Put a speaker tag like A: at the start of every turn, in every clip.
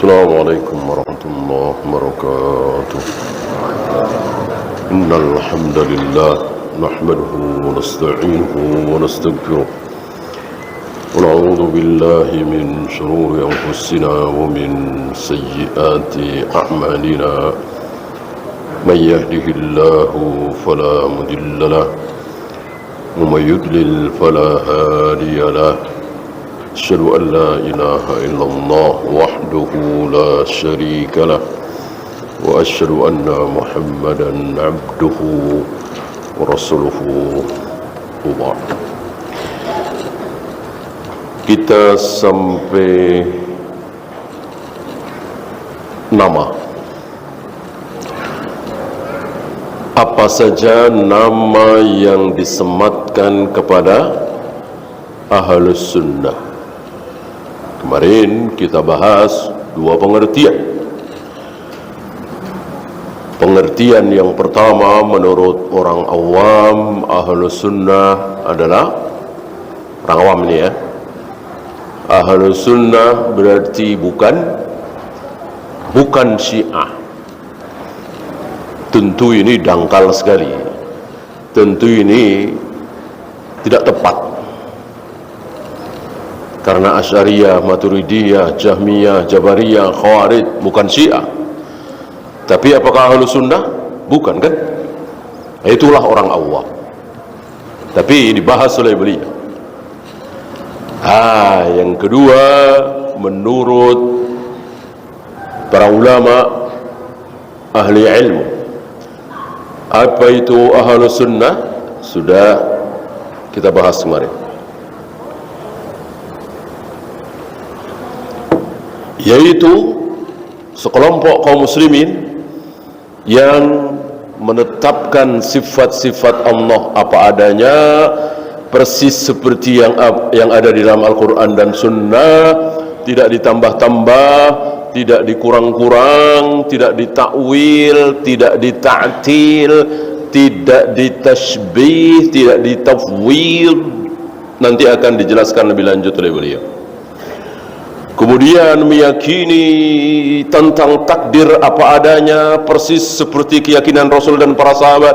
A: السلام عليكم ورحمة الله وبركاته. إن الحمد لله نحمده ونستعينه ونستغفره ونعوذ بالله من شرور أنفسنا ومن سيئات أعمالنا. من يهده الله فلا مضل له ومن يضلل فلا هادي له. أشهد أن لا إله إلا الله وحده لا شريك له وأشهد أن محمدا عبده ورسوله وبعد. Kita sampai nama. Apa saja nama yang disematkan kepada Ahlus Sunnah? Kemarin kita bahas dua pengertian. Pengertian yang pertama menurut orang awam, Ahlus Sunnah adalah orang awam ini ya. Ahlus Sunnah berarti bukan Syiah. Tentu ini dangkal sekali. Tentu ini tidak tepat. Karena Asy'ariyah, Maturidiyah, Jahmiyah, Jabariyah, Khawarij bukan Syiah. Tapi apakah Ahlus Sunnah? Bukan kan? Itulah orang awam. Tapi dibahas oleh beliau. Yang kedua, menurut para ulama ahli ilmu, apa itu Ahlus Sunnah? Sudah kita bahas kemarin. Yaitu sekelompok kaum muslimin yang menetapkan sifat-sifat Allah apa adanya, persis seperti yang ada di dalam Al-Quran dan Sunnah, tidak ditambah-tambah, tidak dikurang-kurang, tidak ditakwil, tidak dita'til, tidak ditashbih, tidak ditafwid. Nanti akan dijelaskan lebih lanjut oleh beliau. Kemudian meyakini tentang takdir apa adanya, persis seperti keyakinan Rasul dan para sahabat.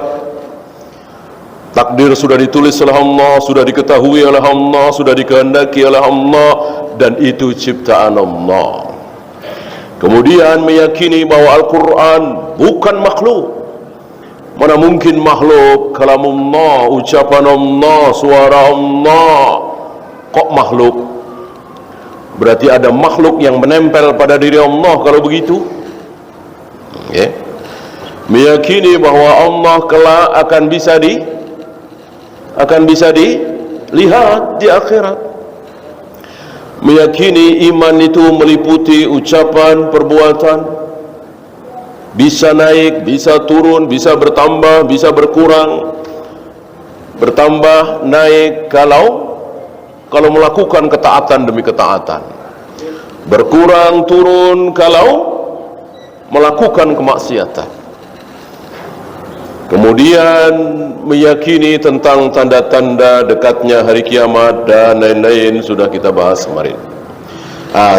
A: Takdir sudah ditulis oleh Allah, sudah diketahui oleh Allah, sudah dikehendaki oleh Allah, dan itu ciptaan Allah. Kemudian meyakini bahwa Al-Quran bukan makhluk. Mana mungkin makhluk? Kalamullah, ucapan Allah, suara Allah. Kok makhluk? Berarti ada makhluk yang menempel pada diri Allah kalau begitu. Meyakini bahwa Allah kelak akan bisa dilihat di akhirat. Meyakini iman itu meliputi ucapan, perbuatan, bisa naik, bisa turun, bisa bertambah, bisa berkurang. Bertambah, naik kalau melakukan ketaatan demi ketaatan, berkurang turun kalau melakukan kemaksiatan. Kemudian meyakini tentang tanda-tanda dekatnya hari kiamat dan lain-lain sudah kita bahas kemarin.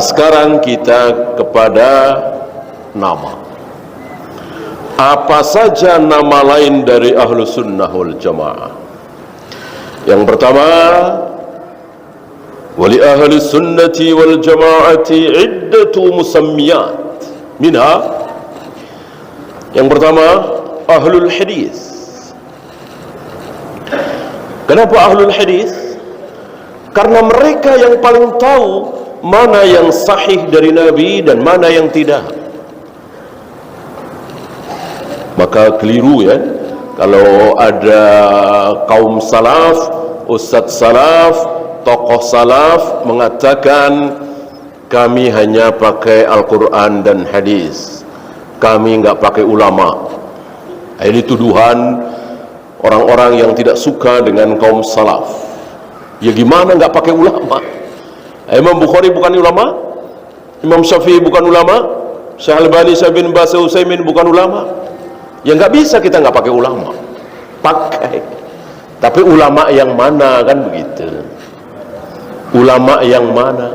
A: Sekarang kita kepada nama. Apa saja nama lain dari Ahlus Sunnah wal Jamaah? Yang pertama, wali ahli sunnati wal jamaati iddatu musammiyat minha. Yang pertama, ahlul hadis. Kenapa ahlul hadis? Karena mereka yang paling tahu mana yang sahih dari Nabi dan mana yang tidak. Maka keliru ya kalau ada kaum salaf, ustadz salaf, tokoh salaf mengatakan kami hanya pakai Al-Quran dan hadis, kami enggak pakai ulama. Ini tuduhan orang-orang yang tidak suka dengan kaum salaf. Ya gimana enggak pakai ulama? Imam Bukhari bukan ulama, Imam Syafi'i bukan ulama, Syekh Al-Albani, Syekh bin Baz, Utsaimin bukan ulama. Ya enggak bisa kita enggak pakai ulama. Pakai. Tapi ulama yang mana, kan begitu. Ulama yang mana?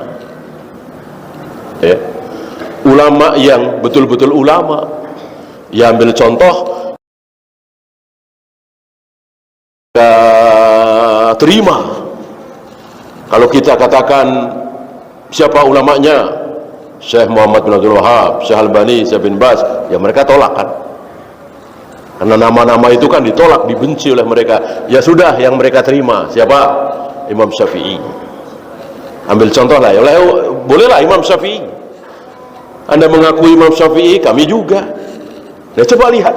A: Ya. ulama yang betul-betul ulama. Ya, ambil contoh, terima kalau kita katakan siapa ulamanya, Syekh Muhammad bin Abdul Wahab, Syekh Albani, Syekh bin Baz, ya mereka tolak kan, karena nama-nama itu kan ditolak, dibenci oleh mereka. Ya sudah, yang mereka terima siapa? Imam Syafi'i. Ambil contoh lah, ya bolehlah Imam Syafi'i. Anda mengakui Imam Syafi'i, kami juga. Nah, coba lihat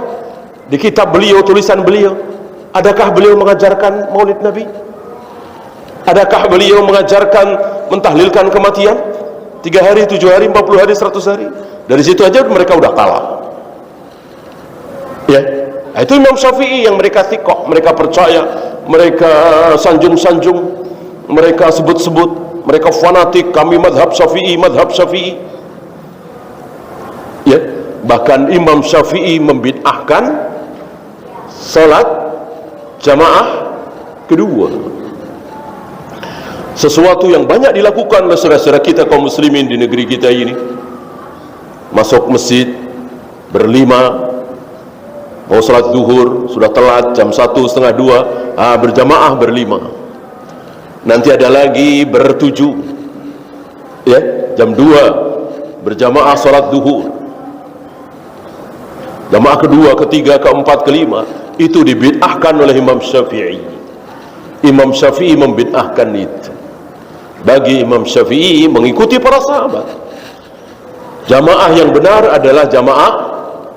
A: di kitab beliau, tulisan beliau, adakah beliau mengajarkan maulid Nabi? Adakah beliau mengajarkan mentahlilkan kematian 3 hari, 7 hari, 40 hari, 100 hari? Dari situ aja mereka udah kalah. Ya, itu Imam Syafi'i yang mereka thiqah, mereka percaya, mereka sanjung-sanjung, mereka sebut-sebut, mereka fanatik, kami madhab Syafi'i, madhab Syafi'i. Ya, bahkan Imam Syafi'i membid'ahkan salat jamaah kedua, sesuatu yang banyak dilakukan oleh saudara-saudara kita kaum muslimin di negeri kita ini. Masuk masjid berlima, mau salat zuhur sudah telat jam 1, setengah 2, berjamaah berlima. Nanti ada lagi bertujuh, ya, jam 2 berjamaah salat zuhur. Jamaah kedua, ketiga, keempat, kelima, itu dibid'ahkan oleh Imam Syafi'i. Imam Syafi'i membid'ahkan itu. Bagi Imam Syafi'i mengikuti para sahabat, jamaah yang benar adalah jamaah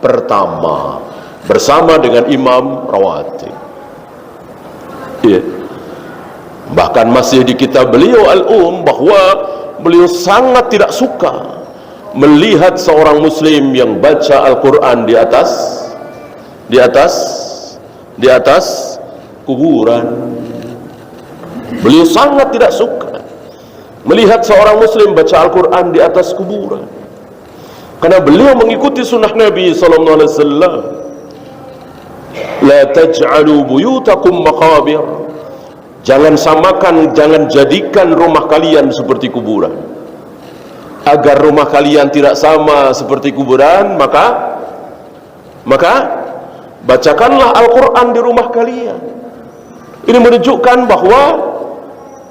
A: pertama bersama dengan imam rawatib. Ya. Bahkan masih di kitab beliau bahwa beliau sangat tidak suka melihat seorang muslim yang baca Al-Quran di atas kuburan. Beliau sangat tidak suka melihat seorang muslim baca Al-Quran di atas kuburan, karena beliau mengikuti sunnah Nabi SAW. La taj'alu buyutakum maqabir, jangan samakan, jangan jadikan rumah kalian seperti kuburan. Agar rumah kalian tidak sama seperti kuburan, maka bacakanlah Al-Quran di rumah kalian. Ini menunjukkan bahwa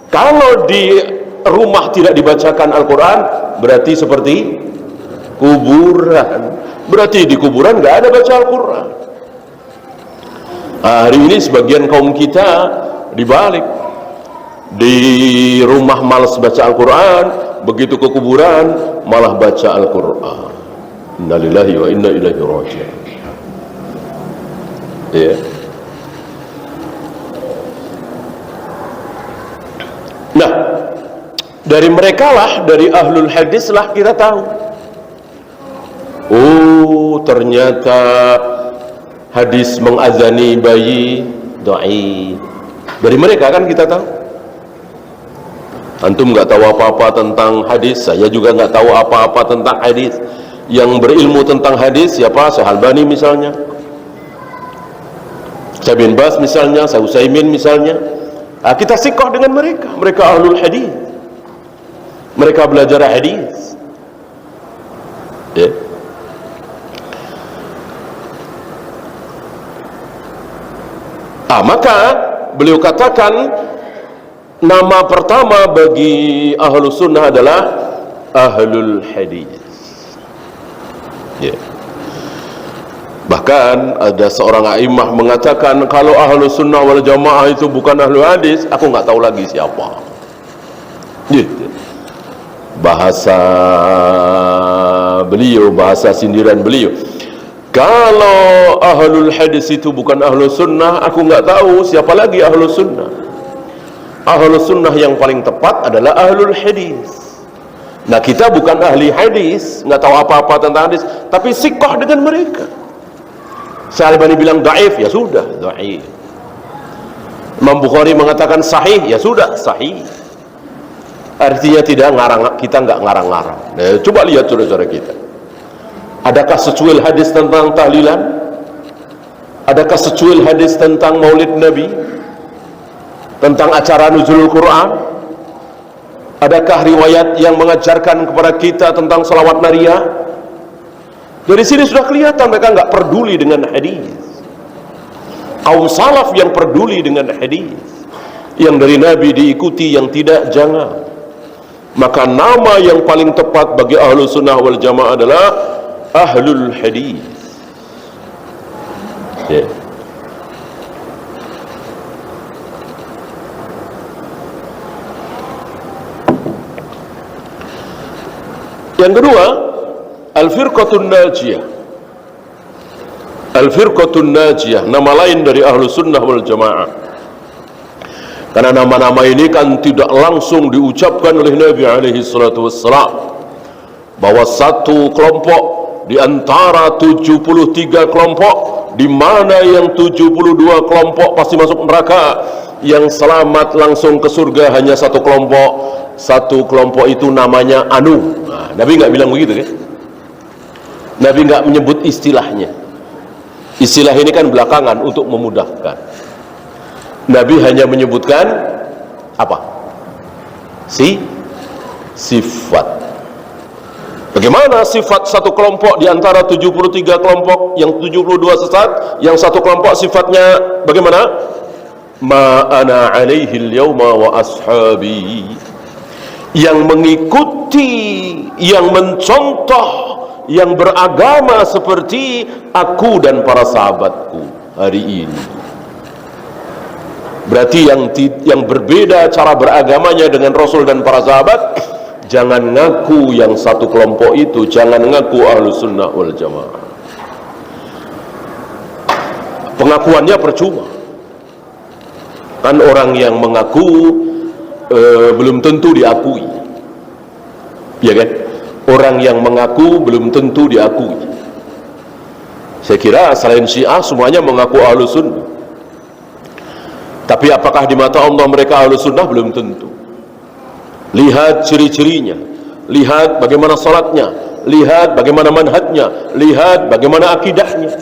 A: kalau di rumah tidak dibacakan Al-Quran, berarti seperti kuburan. Berarti di kuburan nggak ada baca Al-Quran. Hari ini sebagian kaum kita dibalik, di rumah malas baca Al-Quran, begitu ke kuburan malah baca Al-Quran. Innalillahi wa inna ilaihi raji'un. Ya. Nah, dari mereka lah, dari ahlul hadis lah kita tahu, oh ternyata hadis mengazani bayi dhaif. Dari mereka kan kita tahu. Antum nggak tahu apa-apa tentang hadis, saya juga nggak tahu apa-apa tentang hadis. Yang berilmu tentang hadis siapa? Syekh Albani misalnya, Syekh bin Baz misalnya, Syekh Utsaimin misalnya. Kita siqah dengan mereka. Mereka ahlul hadis, mereka belajar hadis. Ya. Maka beliau katakan nama pertama bagi ahlus sunnah adalah ahlul hadis. Ya. Bahkan ada seorang a'immah mengatakan kalau ahlus sunnah wal jamaah itu bukan ahlul hadis, aku nggak tahu lagi siapa. Gitu. Bahasa beliau, bahasa sindiran beliau. Kalau ahlul hadis itu bukan ahlus sunnah, aku nggak tahu siapa lagi ahlus sunnah. Ahlus sunnah yang paling tepat adalah ahlul hadis. Nah, kita bukan ahli hadis, nggak tahu apa-apa tentang hadis, tapi siqah dengan mereka. Syekh Albani bilang dhaif, ya sudah dhaif. Imam Bukhari mengatakan sahih, ya sudah sahih. Artinya tidak ngarang, kita nggak ngarang-ngarang. Nah, coba lihat saudara-saudara kita. Adakah secuil hadis tentang tahlilan? Adakah secuil hadis tentang maulid Nabi? Tentang acara nuzulul Quran? Adakah riwayat yang mengajarkan kepada kita tentang salawat nariyah? Dari sini sudah kelihatan mereka nggak peduli dengan hadis. Kaum salaf yang peduli dengan hadis, yang dari Nabi diikuti, yang tidak jangan. Maka nama yang paling tepat bagi ahlu sunnah wal jamaah adalah ahlul hadis. Ya. Yang kedua, al-firqatun najiyah. Al-firqatun najiyah, nama lain dari ahlu sunnah wal jamaah. Karena nama-nama ini kan tidak langsung diucapkan oleh Nabi alaihi salatu wassalam, bahwa satu kelompok di antara 73 kelompok, di mana yang 72 kelompok pasti masuk neraka, yang selamat langsung ke surga hanya satu kelompok. Satu kelompok itu namanya Anu. Nah, Nabi nggak bilang begitu kan? Nabi nggak menyebut istilahnya. Istilah ini kan belakangan untuk memudahkan. Nabi hanya menyebutkan apa? Sifat. Bagaimana sifat satu kelompok di antara 73 kelompok, yang 72 sesat, yang satu kelompok sifatnya bagaimana? Ma ana alaihi al-yawma wa ashabi. Yang mengikuti, yang mencontoh, yang beragama seperti aku dan para sahabatku hari ini. Berarti yang berbeda cara beragamanya dengan Rasul dan para sahabat, jangan ngaku yang satu kelompok itu, jangan ngaku ahlu sunnah wal jamaah. Pengakuannya percuma. Kan orang yang mengaku belum tentu diakui, ya kan? Orang yang mengaku belum tentu diakui. Saya kira selain Syiah semuanya mengaku ahlu sunnah, tapi apakah di mata Allah mereka ahlu sunnah? Belum tentu. Lihat ciri-cirinya, lihat bagaimana salatnya, lihat bagaimana manhajnya, lihat bagaimana akidahnya.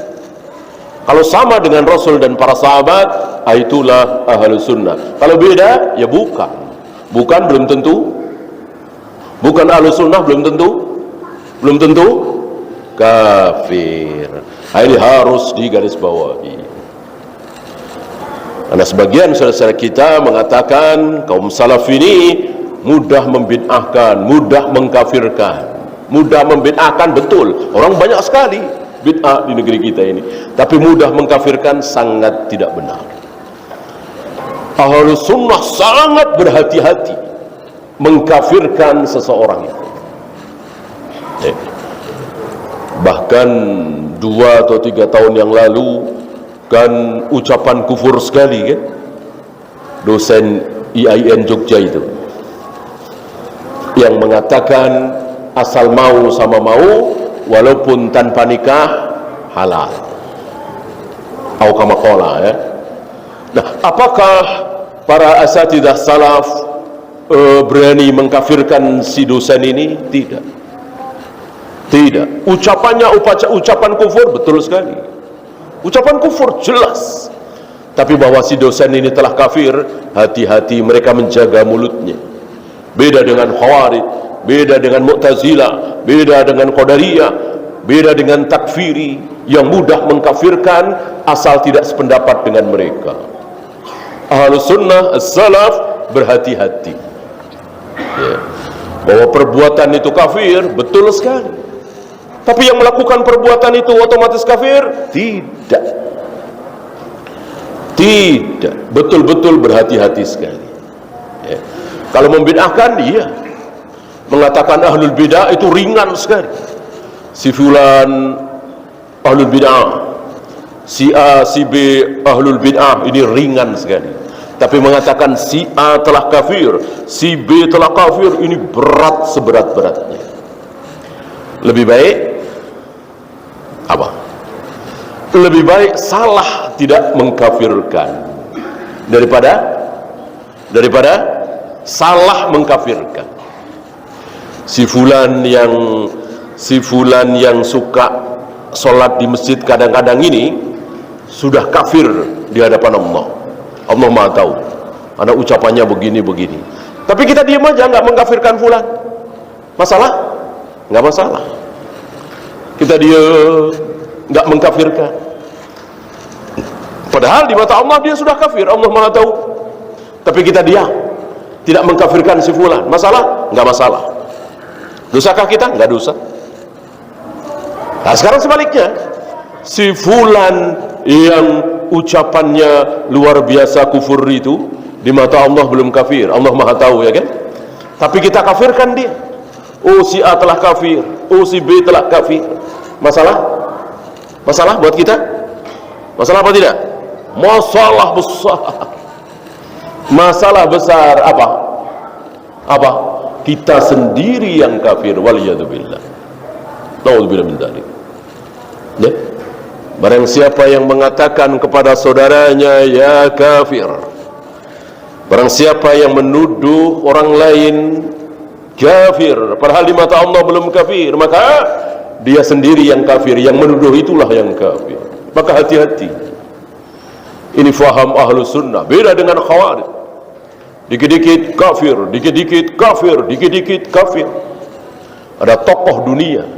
A: Kalau sama dengan Rasul dan para sahabat, itulah ahlu sunnah. Kalau beda, ya bukan. Bukan belum tentu, bukan ahlu sunnah belum tentu kafir. Ini harus digarisbawahi. Karena sebagian saudara-saudara kita mengatakan kaum salaf ini mudah membid'ahkan, mudah mengkafirkan. Mudah membid'ahkan, betul, orang banyak sekali bid'ah di negeri kita ini, tapi mudah mengkafirkan sangat tidak benar. Ahlu sunnah sangat berhati-hati mengkafirkan seseorang itu. Bahkan 2 atau 3 tahun yang lalu kan ucapan kufur sekali kan dosen IAIN Jogja itu, yang mengatakan asal mau sama mau walaupun tanpa nikah halal. Au kama qala ya. Nah, apakah para asatidah salaf berani mengkafirkan si dosen ini? Tidak. Tidak. Ucapannya ucapan kufur, betul sekali. Ucapan kufur jelas. Tapi bahwa si dosen ini telah kafir, hati-hati mereka menjaga mulutnya. Beda dengan Khawarij, beda dengan Mu'tazilah, beda dengan Qadariyah, beda dengan Takfiri yang mudah mengkafirkan asal tidak sependapat dengan mereka. Ahlus sunnah as-salaf berhati-hati ya, bahwa perbuatan itu kafir, betul sekali. Tapi yang melakukan perbuatan itu otomatis kafir? Tidak. Tidak. Betul-betul berhati-hati sekali ya. Kalau membid'ahkan, iya, mengatakan ahlul bid'ah itu ringan sekali. Si fulan ahlul bid'ah, si A, si B ahlul bid'ah, ini ringan sekali. Tapi mengatakan si A telah kafir, si B telah kafir, ini berat seberat-beratnya. Lebih baik apa? Lebih baik salah tidak mengkafirkan daripada salah mengkafirkan. Si fulan yang suka sholat di masjid kadang-kadang ini sudah kafir di hadapan Allah. Allah Maha tahu, anak ucapannya begini-begini. Tapi kita diam aja, nggak mengkafirkan fulan. Masalah? Nggak masalah. kita nggak mengkafirkan. Padahal di mata Allah dia sudah kafir, Allah Maha tahu. Tapi kita diam, tidak mengkafirkan si fulan. Masalah? Nggak masalah. Dosakah kita? Nggak dosa. Nah sekarang sebaliknya, si fulan yang ucapannya luar biasa kufur itu, di mata Allah belum kafir, Allah Maha tahu, ya kan? Tapi kita kafirkan dia. Oh si A telah kafir, oh si B telah kafir. Masalah? Masalah buat kita? Masalah apa tidak? Masalah besar. Masalah besar apa? Apa? Kita sendiri yang kafir, waliyadzubillah. Naudzubillah min dzalik. Ya? Barang siapa yang mengatakan kepada saudaranya ya kafir, barang siapa yang menuduh orang lain kafir padahal di mata Allah belum kafir, maka dia sendiri yang kafir, yang menuduh itulah yang kafir. Maka hati-hati. Ini faham ahlu sunnah, beda dengan khawarij. Dikit-dikit kafir, dikit-dikit kafir, dikit-dikit kafir. Ada tokoh dunia,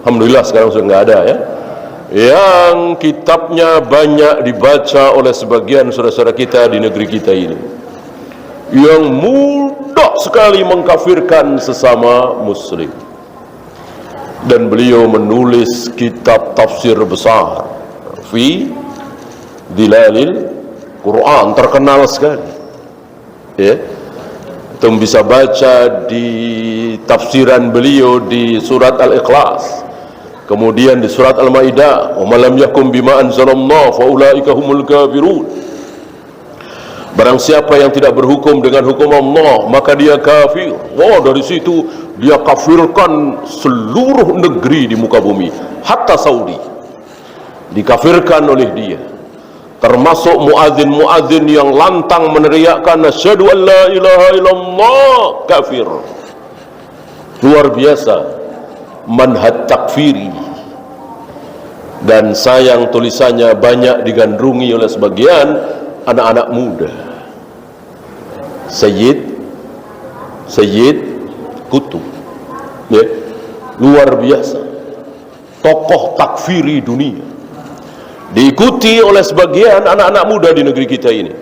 A: alhamdulillah sekarang sudah nggak ada ya, yang kitabnya banyak dibaca oleh sebagian saudara-saudara kita di negeri kita ini, yang mudah sekali mengkafirkan sesama muslim. Dan beliau menulis kitab tafsir besar fi Dilalil Quran, terkenal sekali ya. Kita bisa baca di tafsiran beliau di surat Al-Ikhlas, kemudian di surat Al-Maidah, wa man lam yakum bima anzalallahu fa ulaika humul kafirun. Barang siapa yang tidak berhukum dengan hukum Allah, maka dia kafir. Wah, dari situ dia kafirkan seluruh negeri di muka bumi, hatta Saudi dikafirkan oleh dia. Termasuk muadzin-muadzin yang lantang meneriakkan asyhadu an la ilaha illallah, kafir. Luar biasa manhaj takfiri. Dan sayang tulisannya banyak digandrungi oleh sebagian anak-anak muda. Sayyid Qutb ya, luar biasa, tokoh takfiri dunia, diikuti oleh sebagian anak-anak muda di negeri kita ini.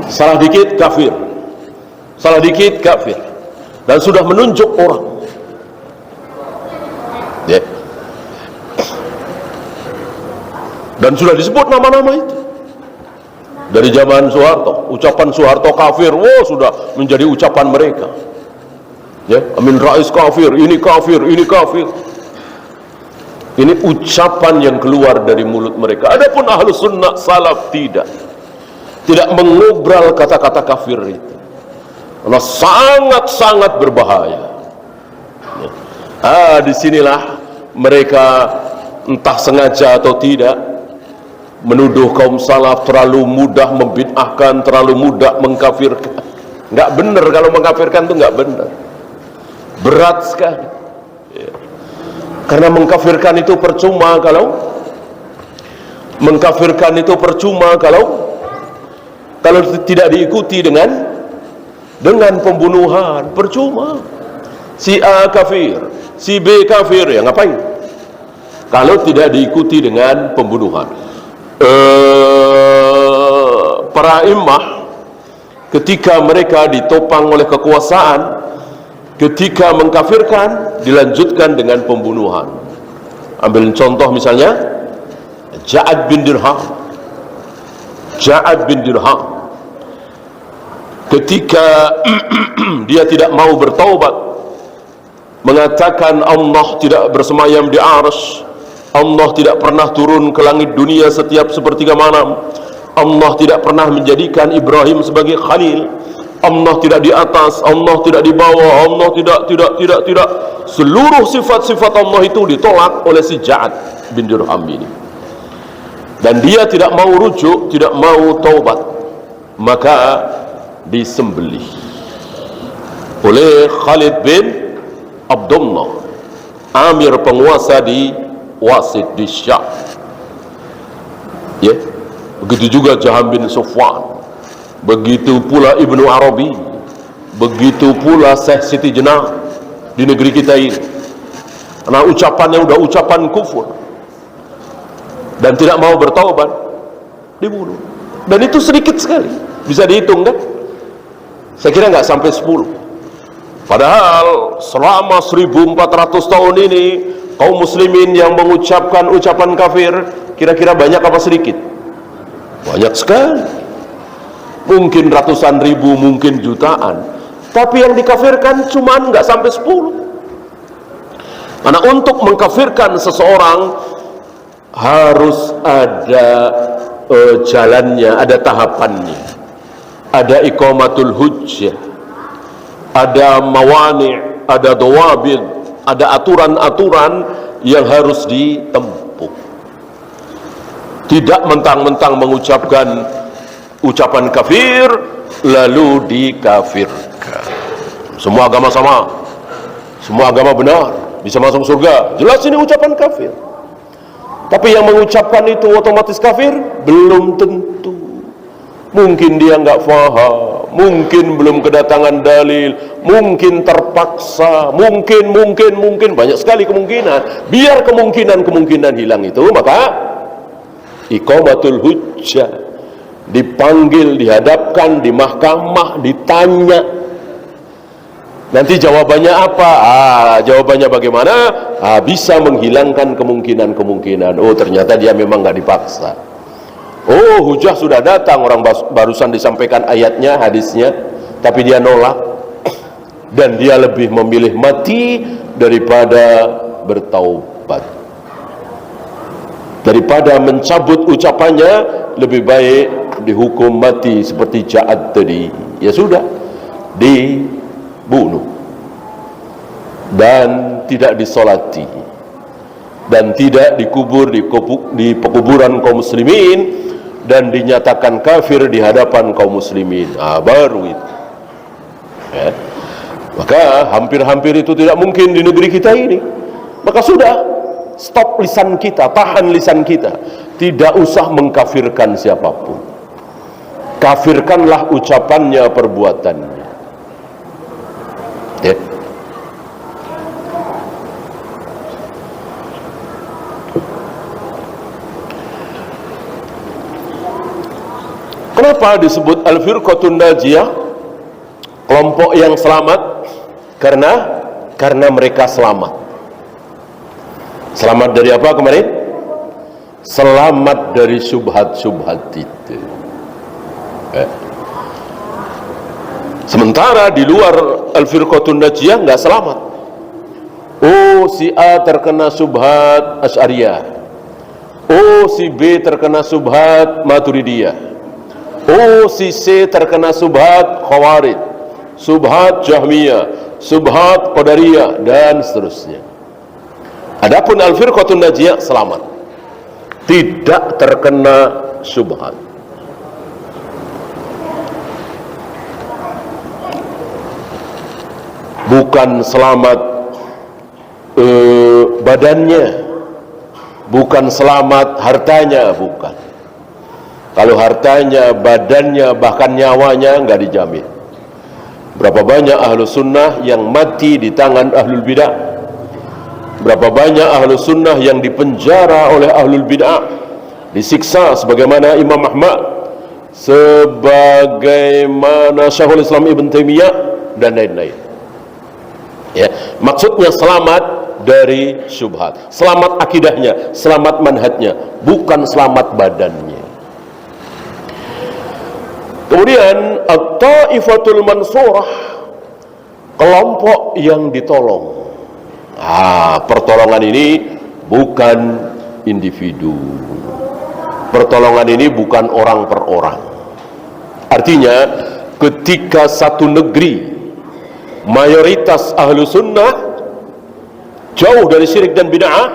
A: Salah dikit kafir, salah dikit kafir, dan sudah menunjuk orang ya. Dan sudah disebut nama-nama itu dari zaman Soeharto. Ucapan Soeharto kafir, wow, sudah menjadi ucapan mereka ya. Amin Rais kafir, ini kafir, ini kafir. Ini ucapan yang keluar dari mulut mereka. Adapun ahlu sunnah salaf tidak mengobral kata-kata kafir itu, karena sangat-sangat berbahaya ya. Disinilah mereka entah sengaja atau tidak menuduh kaum salaf terlalu mudah membid'ahkan, terlalu mudah mengkafirkan. Nggak benar, kalau mengkafirkan itu nggak benar, berat sekali ya. Karena mengkafirkan itu percuma kalau tidak diikuti dengan pembunuhan, percuma. Si A kafir, si B kafir, ya ngapain kalau tidak diikuti dengan pembunuhan. Para imam ketika mereka ditopang oleh kekuasaan, ketika mengkafirkan dilanjutkan dengan pembunuhan. Ambil contoh misalnya Ja'ad bin Dirham ketika dia tidak mau bertaubat, mengatakan Allah tidak bersemayam di arsy, Allah tidak pernah turun ke langit dunia setiap sepertiga malam, Allah tidak pernah menjadikan Ibrahim sebagai khalil, Allah tidak di atas, Allah tidak di bawah, Allah tidak. Seluruh sifat-sifat Allah itu ditolak oleh si Ja'ad bin Dirham ini. Dan dia tidak mau rujuk, tidak mau taubat, maka disembelih oleh Khalid bin Abdullah, amir penguasa di Wasit, di Syam ya. Begitu juga Jaham bin Sufwan, begitu pula Ibnu Arabi Begitu pula Syekh Siti Jenar di negeri kita ini. Karena ucapannya udah ucapan kufur dan tidak mau bertaubat, dibunuh. Dan itu sedikit sekali, bisa dihitung kan? Saya kira nggak sampai 10. Padahal selama 1400 tahun ini kaum muslimin yang mengucapkan ucapan kafir kira-kira banyak apa sedikit? Banyak sekali. Mungkin ratusan ribu, mungkin jutaan. Tapi yang dikafirkan cuman nggak sampai 10. Karena untuk mengkafirkan seseorang harus ada jalannya, ada tahapannya, ada iqamatul hujjah, ada mawani', ada dawabid, ada aturan-aturan yang harus ditempuh. Tidak mentang-mentang mengucapkan ucapan kafir lalu dikafirkan. Semua agama sama, semua agama benar, bisa masuk surga, jelas ini ucapan kafir. Tapi yang mengucapkan itu otomatis kafir? Belum tentu. Mungkin dia nggak faham, mungkin belum kedatangan dalil, mungkin terpaksa, mungkin banyak sekali kemungkinan. Biar kemungkinan hilang itu, maka iqamatul hujjah, dipanggil, dihadapkan di mahkamah, ditanya. Nanti jawabannya apa? Jawabannya bagaimana? Bisa menghilangkan kemungkinan. Oh, ternyata dia memang nggak dipaksa. Oh, hujah sudah datang, orang barusan disampaikan ayatnya, hadisnya, tapi dia nolak. Dan dia lebih memilih mati daripada bertaubat. Daripada mencabut ucapannya, lebih baik dihukum mati seperti Ja'ad tadi. Ya sudah, dibunuh dan tidak disolati dan tidak dikubur di pekuburan kaum muslimin dan dinyatakan kafir di hadapan kaum muslimin. Baru itu ya. Maka hampir-hampir itu tidak mungkin di negeri kita ini. Maka sudah, stop lisan kita, tahan lisan kita, tidak usah mengkafirkan siapapun. Kafirkanlah ucapannya, perbuatannya ya. Kenapa disebut Al-Firqatun Najiyah, kelompok yang selamat? Karena mereka selamat. Selamat dari apa kemarin? Selamat dari syubhat-syubhat itu. Sementara di luar Al-Firqatun Najiyah nggak selamat. Oh, si A terkena syubhat Asy'ariyah. Oh, si B terkena syubhat Maturidiyah. Oh, si C terkena syubhat Khawarij, syubhat Jahmiyah, syubhat Qadariyah, dan seterusnya. Adapun Al-Firqatun Najiyah selamat, tidak terkena syubhat. Bukan selamat badannya, bukan selamat hartanya, bukan. Kalau hartanya, badannya, bahkan nyawanya nggak dijamin. Berapa banyak ahlu sunnah yang mati di tangan ahlul bid'ah? Berapa banyak ahlu sunnah yang dipenjara oleh ahlul bid'ah, disiksa sebagaimana Imam Ahmad, sebagaimana Syekhul Islam Ibn Taimiyah, dan lain-lain ya. Maksudnya selamat dari syubhat, selamat akidahnya, selamat manhajnya, bukan selamat badannya. Kemudian At-Taifatul Mansurah, kelompok yang ditolong. Pertolongan ini bukan individu, pertolongan ini bukan orang per orang. Artinya ketika satu negeri mayoritas ahlu sunnah jauh dari syirik dan bid'ah,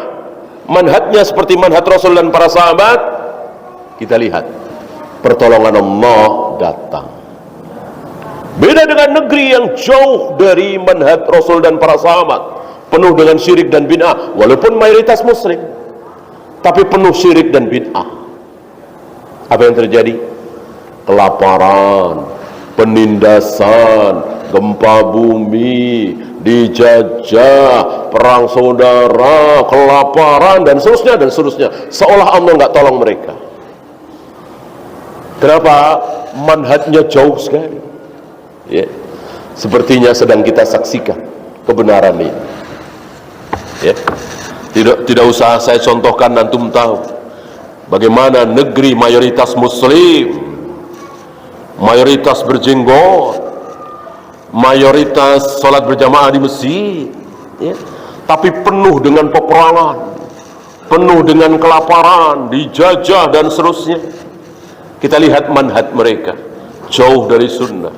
A: manhajnya seperti manhaj Rasul dan para sahabat, kita lihat pertolongan Allah datang. Beda dengan negeri yang jauh dari manhaj Rasul dan para sahabat, penuh dengan syirik dan bid'ah, walaupun mayoritas muslim, tapi penuh syirik dan bid'ah. Apa yang terjadi? Kelaparan, penindasan, gempa bumi, dijajah, perang saudara, kelaparan, dan seterusnya, seolah Allah nggak tolong mereka. Kenapa? Manhajnya jauh sekali, ya. Sepertinya sedang kita saksikan kebenaran ini, ya. Tidak usah saya contohkan, antum tahu bagaimana negeri mayoritas muslim, mayoritas berjenggot, mayoritas sholat berjamaah di masjid, ya. Tapi penuh dengan peperangan, penuh dengan kelaparan, dijajah dan seterusnya. Kita lihat manhaj mereka jauh dari sunnah.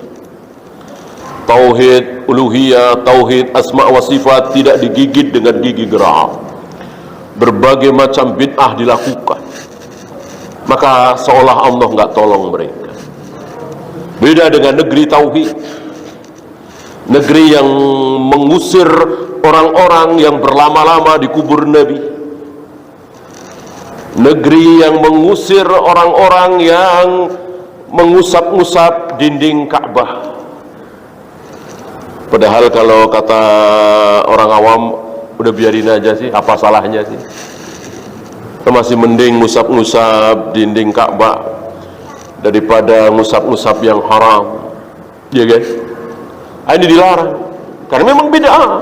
A: Tauhid uluhiyah, tauhid asma wa sifat tidak digigit dengan gigi geram. Berbagai macam bid'ah dilakukan. Maka seolah Allah nggak tolong mereka. Beda dengan negeri tauhid, negeri yang mengusir orang-orang yang berlama-lama di kubur Nabi, negeri yang mengusir orang-orang yang mengusap-ngusap dinding Ka'bah. Padahal kalau kata orang awam, udah biarin aja sih, apa salahnya sih? Masih mending ngusap-ngusap dinding Ka'bah daripada ngusap-ngusap yang haram, ya kan? Ini dilarang karena memang bid'ah.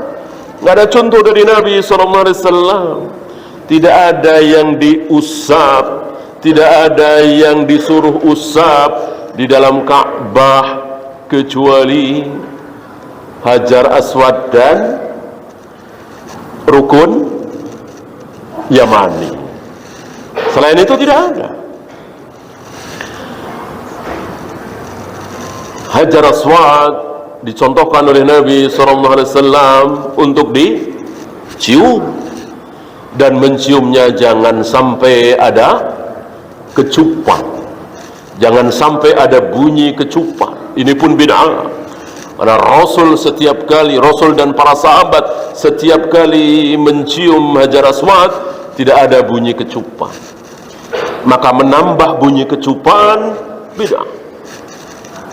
A: Nggak ada contoh dari Nabi SAW. Tidak ada yang diusap, tidak ada yang disuruh usap di dalam Ka'bah kecuali Hajar Aswad dan Rukun Yamani. Selain itu tidak ada. Hajar Aswad dicontohkan oleh Nabi SAW untuk dicium, dan menciumnya jangan sampai ada kecupan, jangan sampai ada bunyi kecupan. Ini pun bid'ah. Karena Rasul setiap kali, Rasul dan para sahabat setiap kali mencium Hajar Aswad tidak ada bunyi kecupan. Maka menambah bunyi kecupan bid'ah.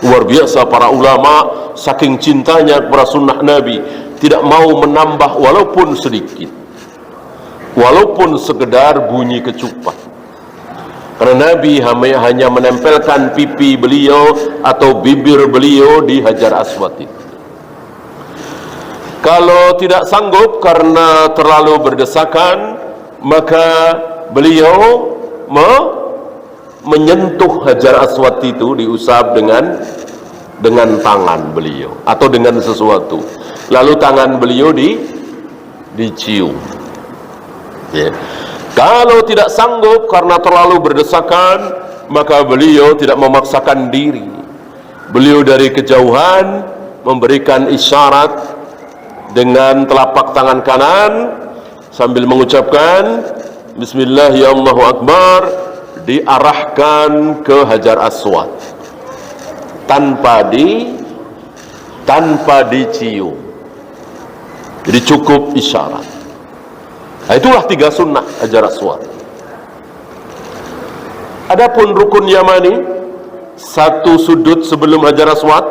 A: Luar biasa para ulama saking cintanya kepada sunnah Nabi, tidak mau menambah walaupun sedikit, walaupun sekedar bunyi kecupan. Karena Nabi hanya menempelkan pipi beliau atau bibir beliau di Hajar Aswad itu. Kalau tidak sanggup karena terlalu berdesakan, maka beliau menyentuh Hajar Aswad itu, diusap dengan tangan beliau atau dengan sesuatu. Lalu tangan beliau dicium. Ya. Kalau tidak sanggup karena terlalu berdesakan, maka beliau tidak memaksakan diri. Beliau dari kejauhan memberikan isyarat dengan telapak tangan kanan sambil mengucapkan Bismillah ya Allahu Akbar, diarahkan ke Hajar Aswad tanpa dicium. Jadi cukup isyarat. Nah, itulah 3 sunnah Hajar Aswad. Adapun Rukun Yamani, satu sudut sebelum Hajar Aswad,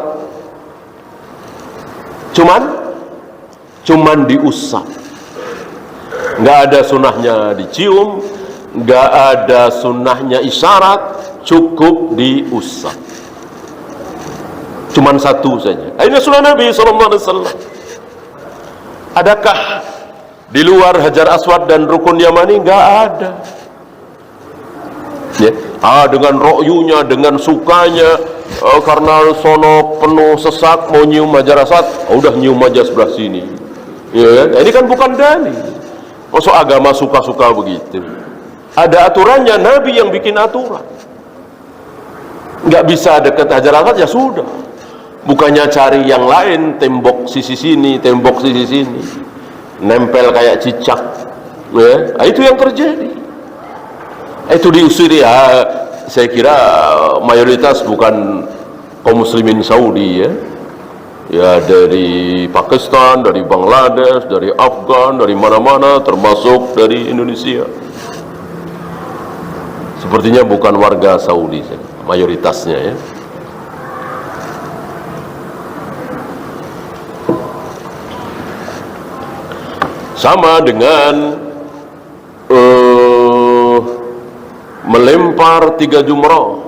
A: cuman diusap. Nggak ada sunnahnya dicium, nggak ada sunnahnya isyarat, cukup diusap. Cuman satu saja. Ini sunnah Nabi SAW. Adakah di luar Hajar Aswad dan Rukun Yamani? Nggak ada. Ya. Dengan ro'yunya, dengan sukanya, karena sono penuh sesak mau nyium Hajar Aswad, udah nyium aja sebelah sini. Ya, ini kan bukan dalil. Masuk agama suka-suka begitu. Ada aturannya, Nabi yang bikin aturan. Nggak bisa dekat Hajar Aswad, ya sudah. Bukannya cari yang lain, tembok sisi sini, tembok sisi sini, nempel kayak cicak, ya. Itu yang terjadi. Itu diusir, ya. Saya kira mayoritas bukan kaum muslimin Saudi, ya. Ya, dari Pakistan, dari Bangladesh, dari Afgan, dari mana-mana, termasuk dari Indonesia. Sepertinya bukan warga Saudi, mayoritasnya, ya. sama dengan melempar 3 jumrah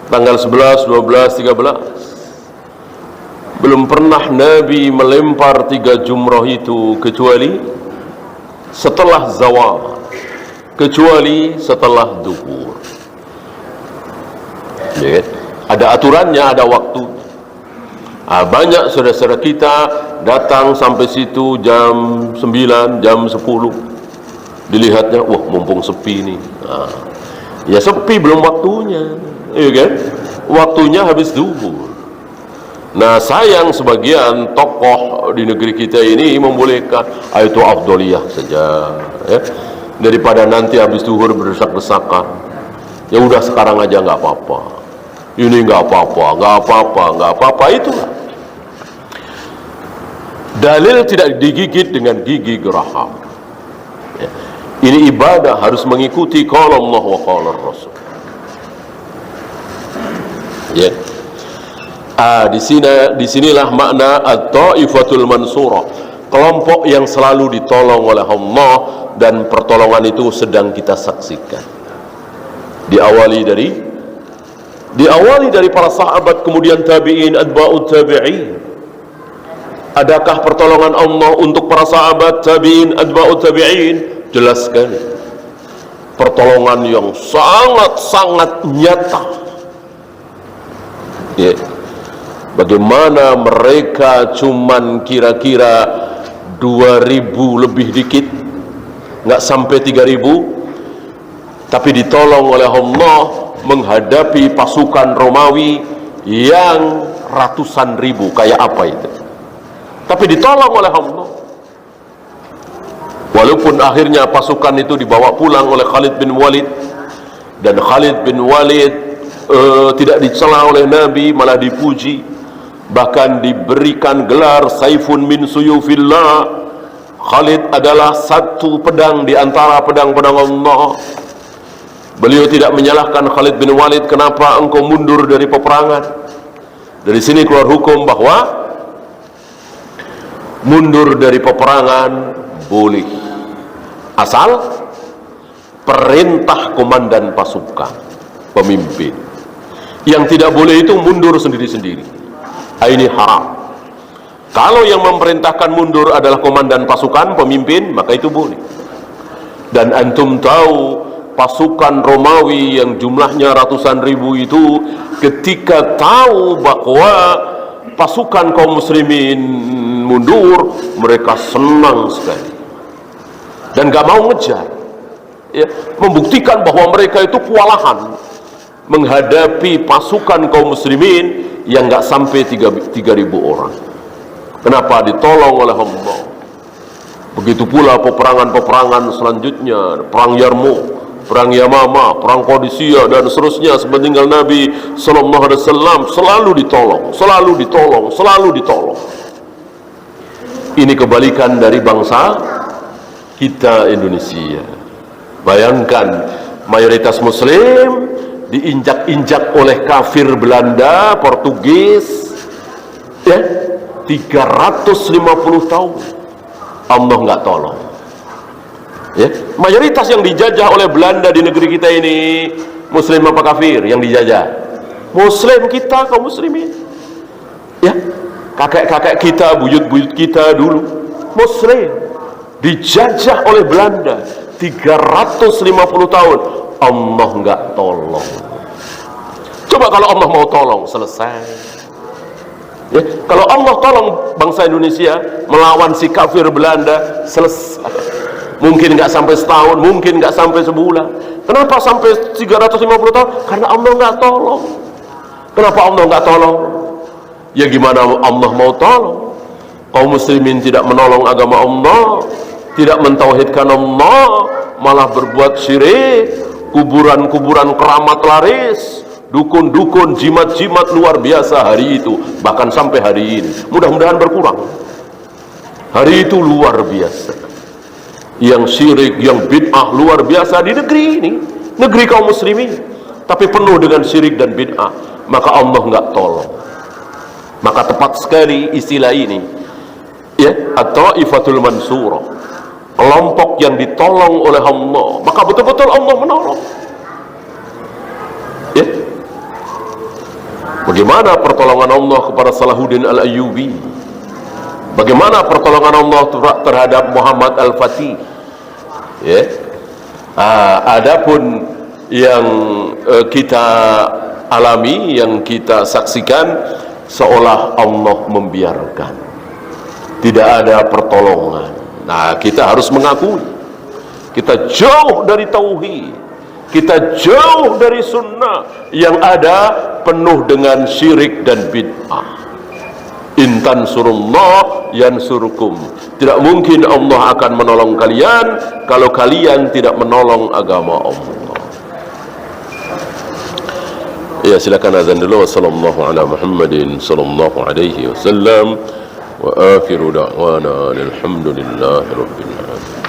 A: tanggal 11, 12, 13. Belum pernah Nabi melempar 3 jumrah itu kecuali setelah zawal, kecuali setelah duhur. Ya, ada aturannya, ada waktu. Banyak saudara-saudara kita datang sampai situ jam 9, jam 10. Dilihatnya, wah mumpung sepi nih. Ya sepi, belum waktunya, ya kan? Waktunya habis duhur. Nah, sayang sebagian tokoh di negeri kita ini membolehkan itu afdoliyah saja, ya, daripada nanti habis duhur berdesak-desakan. Ya udah sekarang aja, nggak apa-apa. Ini nggak apa-apa, nggak apa-apa, nggak apa-apa. Itulah dalil tidak digigit dengan gigi geraham. Ya. Ini ibadah harus mengikuti qala Allah wa qala Rasul. Ya. Disinilah makna at-taifatul mansurah, kelompok yang selalu ditolong oleh Allah, dan pertolongan itu sedang kita saksikan. Diawali dari para sahabat, kemudian tabi'in, atba'ut tabi'in. Adakah pertolongan Allah untuk para sahabat, tabi'in, atba'ut tabi'in? Jelas sekali. Pertolongan yang sangat-sangat nyata. Ya. Bagaimana mereka cuman kira-kira 2.000 lebih dikit, nggak sampai 3.000, tapi ditolong oleh Allah menghadapi pasukan Romawi yang ratusan ribu. Kayak apa itu? Tapi ditolong oleh Allah. Walaupun akhirnya pasukan itu dibawa pulang oleh Khalid bin Walid, dan Khalid bin Walid tidak dicela oleh Nabi, malah dipuji, bahkan diberikan gelar Saifun min suyufillah. Khalid adalah satu pedang di antara pedang-pedang Allah. Beliau tidak menyalahkan Khalid bin Walid, kenapa engkau mundur dari peperangan. Dari sini keluar hukum bahwa mundur dari peperangan boleh, asal perintah komandan pasukan, pemimpin. Yang tidak boleh itu mundur sendiri-sendiri. Ini haram. Kalau yang memerintahkan mundur adalah komandan pasukan, pemimpin, maka itu boleh. Dan antum tahu pasukan Romawi yang jumlahnya ratusan ribu itu, ketika tahu bahwa pasukan kaum muslimin mundur, mereka senang sekali dan gak mau ngejar, ya, membuktikan bahwa mereka itu kewalahan menghadapi pasukan kaum muslimin yang gak sampai 3.000 orang. Kenapa? Ditolong oleh Allah. Begitu pula peperangan-peperangan selanjutnya, perang Yarmouk, perang Yamama, perang Qadisiyah, dan seterusnya sepeninggal Nabi sallallahu alaihi wasallam, selalu ditolong, selalu ditolong, selalu ditolong. Ini kebalikan dari bangsa kita Indonesia. Bayangkan, mayoritas muslim diinjak-injak oleh kafir Belanda, Portugis, ya, 350 tahun. Allah nggak tolong. Ya, mayoritas yang dijajah oleh Belanda di negeri kita ini muslim apa kafir? Yang dijajah muslim, kita kaum muslimin. Ya, kakek-kakek kita, buyut-buyut kita dulu muslim, dijajah oleh Belanda 350 tahun. Allah nggak tolong. Coba kalau Allah mau tolong, selesai. Ya, kalau Allah tolong bangsa Indonesia melawan si kafir Belanda, selesai. Mungkin nggak sampai setahun, mungkin nggak sampai sebulan. Kenapa sampai 350 tahun? Karena Allah nggak tolong. Kenapa Allah nggak tolong? Ya gimana Allah mau tolong? Kaum muslimin tidak menolong agama Allah, tidak mentauhidkan Allah, malah berbuat syirik, kuburan-kuburan keramat laris, dukun-dukun, jimat-jimat luar biasa hari itu, bahkan sampai hari ini. Mudah-mudahan berkurang. Hari itu luar biasa. Yang syirik, yang bid'ah luar biasa di negeri ini, negeri kaum muslimin, tapi penuh dengan syirik dan bid'ah. Maka Allah nggak tolong. Maka tepat sekali istilah ini, ya, at-taifatul mansurah, kelompok yang ditolong oleh Allah, maka betul-betul Allah menolong. Ya, bagaimana pertolongan Allah kepada Salahuddin Al-Ayyubi, bagaimana pertolongan Allah terhadap Muhammad Al-Fatih. Ya, adapun yang kita alami, yang kita saksikan, seolah Allah membiarkan, tidak ada pertolongan. Nah, kita harus mengakui kita jauh dari tauhid, kita jauh dari sunnah yang ada penuh dengan syirik dan bid'ah. In tansurullah yansurkum, tidak mungkin Allah akan menolong kalian kalau kalian tidak menolong agama Allah. Ya, silakan azan dulu. Wassallallahu ala Muhammadin sallallahu alaihi wasallam wa akhiru da'wana alhamdulillahi rabbil alamin.